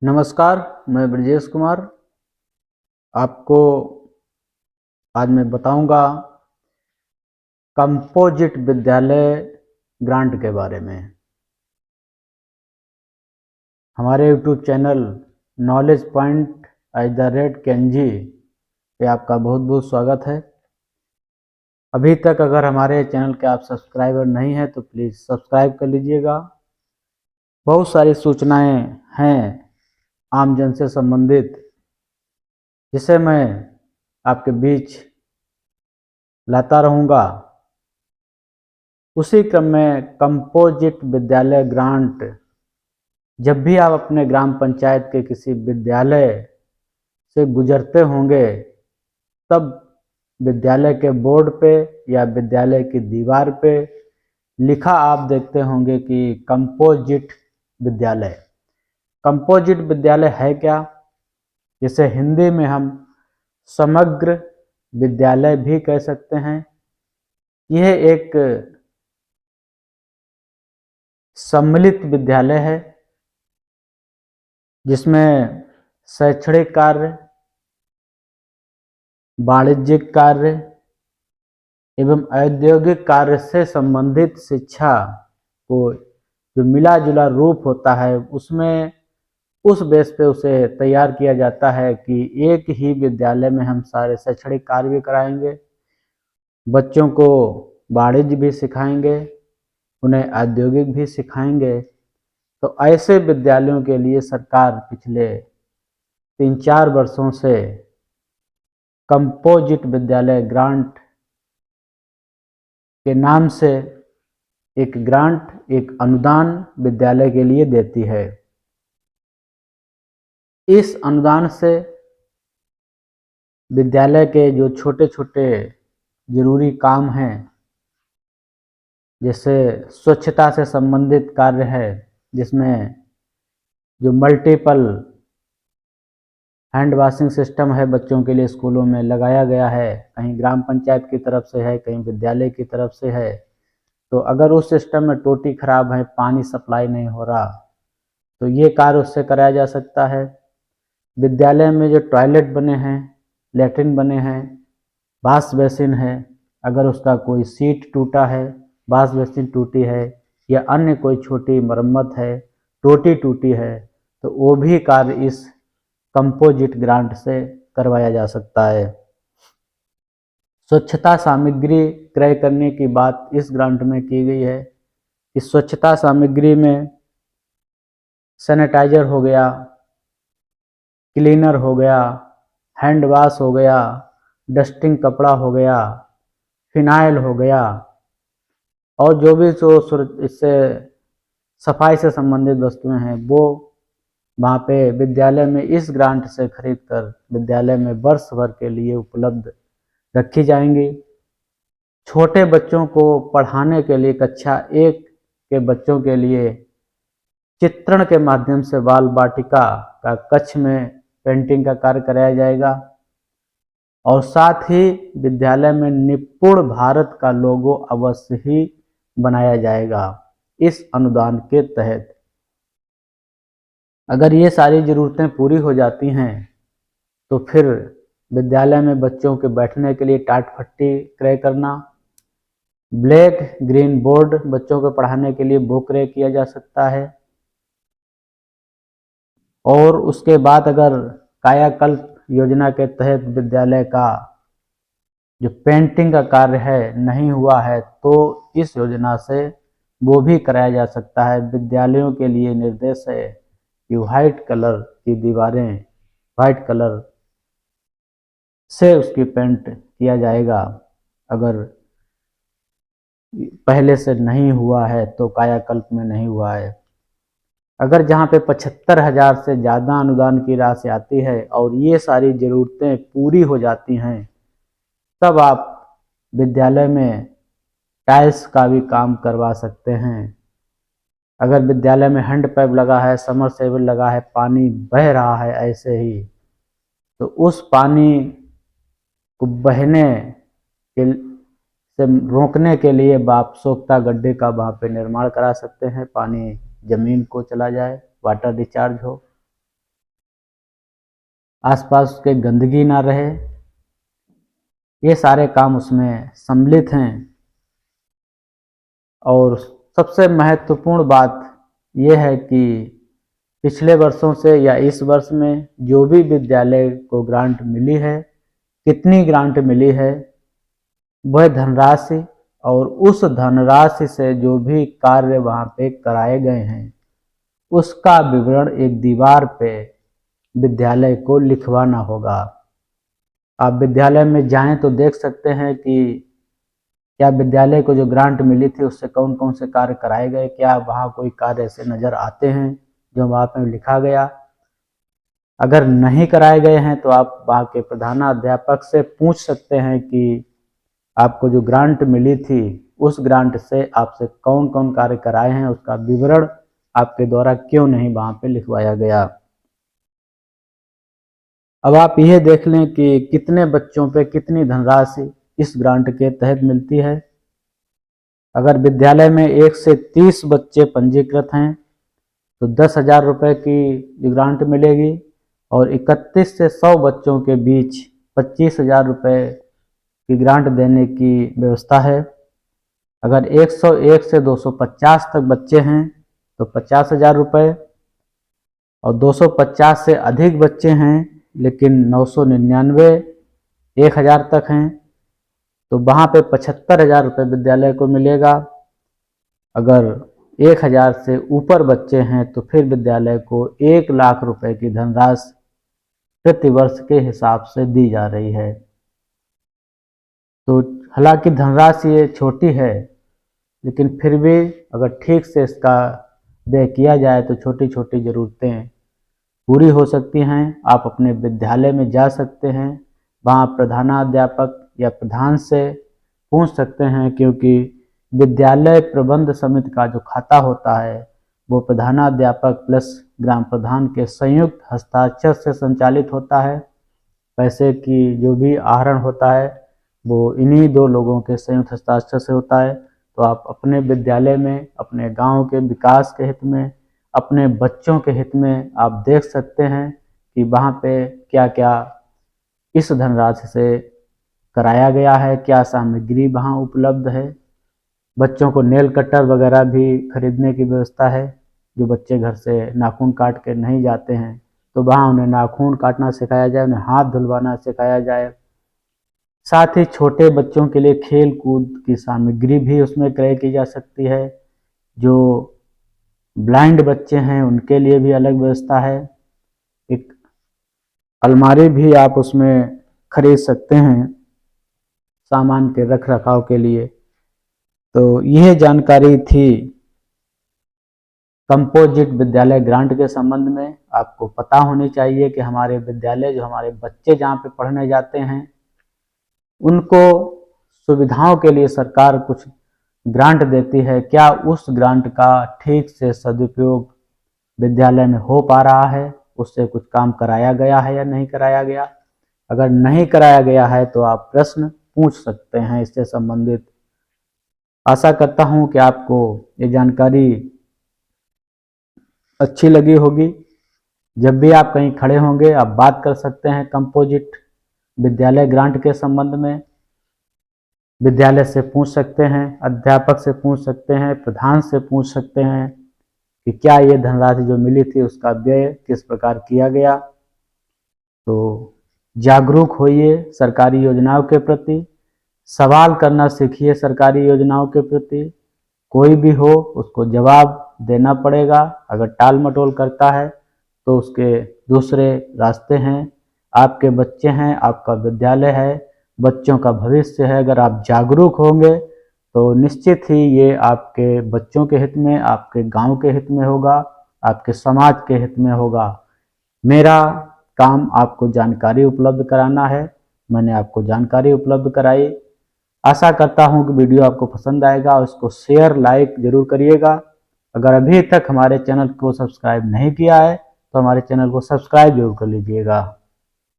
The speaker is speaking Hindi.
नमस्कार, मैं ब्रजेश कुमार। आपको आज मैं बताऊंगा कंपोजिट विद्यालय ग्रांट के बारे में। हमारे YouTube channel knowledge point @KNG पे आपका बहुत बहुत स्वागत है। अभी तक अगर हमारे चैनल के आप सब्सक्राइबर नहीं हैं तो प्लीज़ सब्सक्राइब कर लीजिएगा। बहुत सारी सूचनाएं हैं आम जन से संबंधित, जिसे मैं आपके बीच लाता रहूँगा। उसी क्रम में कंपोजिट विद्यालय ग्रांट, जब भी आप अपने ग्राम पंचायत के किसी विद्यालय से गुजरते होंगे तब विद्यालय के बोर्ड पे या विद्यालय की दीवार पे लिखा आप देखते होंगे कि कंपोजिट विद्यालय। कंपोजिट विद्यालय है क्या, जिसे हिंदी में हम समग्र विद्यालय भी कह सकते हैं। यह एक सम्मिलित विद्यालय है जिसमें शैक्षणिक कार्य, वाणिज्यिक कार्य एवं औद्योगिक कार्य से संबंधित शिक्षा को जो मिला जुला रूप होता है उसमें उस बेस पे उसे तैयार किया जाता है कि एक ही विद्यालय में हम सारे शैक्षणिक कार्य भी कराएंगे, बच्चों को वाणिज्य भी सिखाएंगे, उन्हें औद्योगिक भी सिखाएंगे। तो ऐसे विद्यालयों के लिए सरकार पिछले 3-4 वर्षों से कंपोजिट विद्यालय ग्रांट के नाम से एक ग्रांट, एक अनुदान विद्यालय के लिए देती है। इस अनुदान से विद्यालय के जो छोटे छोटे जरूरी काम हैं, जैसे स्वच्छता से संबंधित कार्य है, जिसमें जो मल्टीपल हैंड वॉशिंग सिस्टम है बच्चों के लिए स्कूलों में लगाया गया है, कहीं ग्राम पंचायत की तरफ से है, कहीं विद्यालय की तरफ से है। तो अगर उस सिस्टम में टोटी खराब है, पानी सप्लाई नहीं हो रहा, तो ये कार्य उससे कराया जा सकता है। विद्यालय में जो टॉयलेट बने हैं, लेट्रिन बने हैं, वॉश बेसिन है, अगर उसका कोई सीट टूटा है, वॉश बेसिन टूटी है या अन्य कोई छोटी मरम्मत है, टोटी टूटी है, तो वो भी कार्य इस कंपोजिट ग्रांट से करवाया जा सकता है। स्वच्छता सामग्री क्रय करने की बात इस ग्रांट में की गई है कि स्वच्छता सामग्री में सैनिटाइजर हो गया, क्लीनर हो गया, हैंड वॉश हो गया, डस्टिंग कपड़ा हो गया, फिनाइल हो गया, और जो भी इससे सफाई से संबंधित वस्तुएं हैं वो वहाँ पे विद्यालय में इस ग्रांट से खरीद कर विद्यालय में वर्ष भर के लिए उपलब्ध रखी जाएंगी। छोटे बच्चों को पढ़ाने के लिए कक्षा 1 के बच्चों के लिए चित्रण के माध्यम से बाल वाटिका का कक्ष में पेंटिंग का कार्य कराया जाएगा, और साथ ही विद्यालय में निपुण भारत का लोगो अवश्य ही बनाया जाएगा इस अनुदान के तहत। अगर ये सारी ज़रूरतें पूरी हो जाती हैं तो फिर विद्यालय में बच्चों के बैठने के लिए टाट फट्टी क्रय करना, ब्लैक ग्रीन बोर्ड बच्चों को पढ़ाने के लिए वो क्रय किया जा सकता है। और उसके बाद अगर कायाकल्प योजना के तहत विद्यालय का जो पेंटिंग का कार्य है नहीं हुआ है तो इस योजना से वो भी कराया जा सकता है। विद्यालयों के लिए निर्देश है कि वाइट कलर की दीवारें वाइट कलर से उसकी पेंट किया जाएगा। अगर पहले से नहीं हुआ है तो कायाकल्प में नहीं हुआ है। अगर जहाँ पे 75,000 से ज़्यादा अनुदान की राशि आती है और ये सारी ज़रूरतें पूरी हो जाती हैं, तब आप विद्यालय में टाइल्स का भी काम करवा सकते हैं। अगर विद्यालय में हैंड पाइप लगा है, समरसेबल लगा है, पानी बह रहा है ऐसे ही, तो उस पानी को बहने के से रोकने के लिए आप सोख्ता गड्ढे का वहाँ पे निर्माण करा सकते हैं, पानी जमीन को चला जाए, वाटर रिचार्ज हो। आसपास उसके गंदगी ना रहे, ये सारे काम उसमें सम्मिलित हैं। और सबसे महत्वपूर्ण बात यह है कि पिछले वर्षों से या इस वर्ष में जो भी विद्यालय को ग्रांट मिली है, कितनी ग्रांट मिली है, वह धनराशि और उस धनराशि से जो भी कार्य वहाँ पे कराए गए हैं उसका विवरण एक दीवार पे विद्यालय को लिखवाना होगा। आप विद्यालय में जाएं तो देख सकते हैं कि क्या विद्यालय को जो ग्रांट मिली थी उससे कौन कौन से कार्य कराए गए, क्या वहाँ कोई कार्य ऐसे नज़र आते हैं जो वहाँ पे लिखा गया। अगर नहीं कराए गए हैं तो आप वहाँ के प्रधानाध्यापक से पूछ सकते हैं कि आपको जो ग्रांट मिली थी उस ग्रांट से आपसे कौन कौन कार्य कराए हैं, उसका विवरण आपके द्वारा क्यों नहीं वहाँ पे लिखवाया गया। अब आप यह देख लें कि कितने बच्चों पे कितनी धनराशि इस ग्रांट के तहत मिलती है। अगर विद्यालय में 1 से 30 बच्चे पंजीकृत हैं तो 10,000 रुपये की ग्रांट मिलेगी और 31 से 100 बच्चों के बीच 25,000 रुपये की ग्रांट देने की व्यवस्था है। अगर 101 से 250 तक बच्चे हैं तो 50,000 रुपये और 250 से अधिक बच्चे हैं लेकिन 999 1000 तक हैं तो वहाँ पे 75,000 रुपये विद्यालय को मिलेगा। अगर 1000 से ऊपर बच्चे हैं तो फिर विद्यालय को 1 लाख रुपए की धनराशि प्रतिवर्ष के हिसाब से दी जा रही है। तो हालांकि धनराशि ये छोटी है लेकिन फिर भी अगर ठीक से इसका व्यय किया जाए तो छोटी छोटी ज़रूरतें पूरी हो सकती हैं। आप अपने विद्यालय में जा सकते हैं, वहाँ प्रधानाध्यापक या प्रधान से पूछ सकते हैं क्योंकि विद्यालय प्रबंध समिति का जो खाता होता है वो प्रधानाध्यापक प्लस ग्राम प्रधान के संयुक्त हस्ताक्षर से संचालित होता है। पैसे की जो भी आहरण होता है वो इन्हीं 2 लोगों के संयुक्त हस्ताक्षर से होता है। तो आप अपने विद्यालय में अपने गांव के विकास के हित में, अपने बच्चों के हित में आप देख सकते हैं कि वहाँ पे क्या क्या इस धनराशि से कराया गया है, क्या सामग्री वहाँ उपलब्ध है। बच्चों को नेल कटर वगैरह भी खरीदने की व्यवस्था है। जो बच्चे घर से नाखून काट के नहीं जाते हैं तो वहाँ उन्हें नाखून काटना सिखाया जाए, उन्हें हाथ धुलवाना सिखाया जाए। साथ ही छोटे बच्चों के लिए खेल कूद की सामग्री भी उसमें क्रय की जा सकती है। जो ब्लाइंड बच्चे हैं उनके लिए भी अलग व्यवस्था है। एक अलमारी भी आप उसमें खरीद सकते हैं सामान के रख रखाव के लिए। तो यह जानकारी थी कंपोजिट विद्यालय ग्रांट के संबंध में। आपको पता होनी चाहिए कि हमारे विद्यालय, जो हमारे बच्चे जहाँ पे पढ़ने जाते हैं, उनको सुविधाओं के लिए सरकार कुछ ग्रांट देती है। क्या उस ग्रांट का ठीक से सदुपयोग विद्यालय में हो पा रहा है, उससे कुछ काम कराया गया है या नहीं कराया गया। अगर नहीं कराया गया है तो आप प्रश्न पूछ सकते हैं इससे संबंधित। आशा करता हूं कि आपको ये जानकारी अच्छी लगी होगी। जब भी आप कहीं खड़े होंगे आप बात कर सकते हैं कंपोजिट विद्यालय ग्रांट के संबंध में। विद्यालय से पूछ सकते हैं, अध्यापक से पूछ सकते हैं, प्रधान से पूछ सकते हैं कि क्या ये धनराशि जो मिली थी उसका व्यय किस प्रकार किया गया। तो जागरूक होइए सरकारी योजनाओं के प्रति, सवाल करना सीखिए सरकारी योजनाओं के प्रति। कोई भी हो उसको जवाब देना पड़ेगा। अगर टाल मटोल करता है तो उसके दूसरे रास्ते हैं। आपके बच्चे हैं, आपका विद्यालय है, बच्चों का भविष्य है। अगर आप जागरूक होंगे तो निश्चित ही ये आपके बच्चों के हित में, आपके गांव के हित में होगा, आपके समाज के हित में होगा। मेरा काम आपको जानकारी उपलब्ध कराना है। मैंने आपको जानकारी उपलब्ध कराई। आशा करता हूं कि वीडियो आपको पसंद आएगा और इसको शेयर लाइक जरूर करिएगा। अगर अभी तक हमारे चैनल को सब्सक्राइब नहीं किया है तो हमारे चैनल को सब्सक्राइब जरूर कर लीजिएगा।